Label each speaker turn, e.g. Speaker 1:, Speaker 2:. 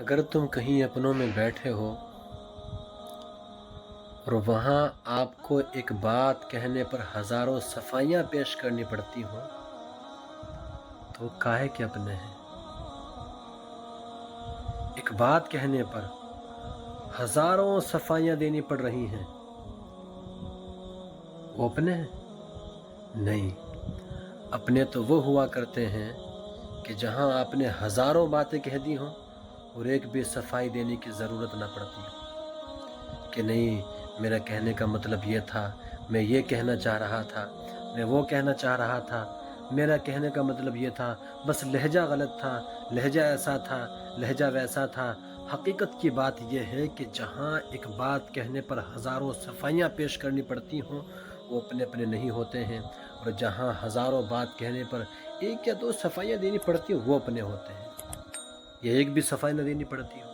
Speaker 1: اگر تم کہیں اپنوں میں بیٹھے ہو اور وہاں آپ کو ایک بات کہنے پر ہزاروں صفائیاں پیش کرنی پڑتی ہوں تو کاہے کہ اپنے ہیں؟ ایک بات کہنے پر ہزاروں صفائیاں دینی پڑ رہی ہیں، وہ اپنے ہیں؟ نہیں، اپنے تو وہ ہوا کرتے ہیں کہ جہاں آپ نے ہزاروں باتیں کہہ دی ہوں اور ایک بھی صفائی دینے کی ضرورت نہ پڑتی ہو کہ نہیں، میرا کہنے کا مطلب یہ تھا، میں یہ کہنا چاہ رہا تھا، میں وہ کہنا چاہ رہا تھا، میرا کہنے کا مطلب یہ تھا، بس لہجہ غلط تھا، لہجہ ایسا تھا، لہجہ ویسا تھا۔ حقیقت کی بات یہ ہے کہ جہاں ایک بات کہنے پر ہزاروں صفائیاں پیش کرنی پڑتی ہوں وہ اپنے اپنے نہیں ہوتے ہیں، اور جہاں ہزاروں بات کہنے پر ایک یا دو صفائیاں دینی پڑتی ہوں وہ اپنے ہوتے ہیں، یا ایک بھی صفائی نہ دینی پڑتی ہو۔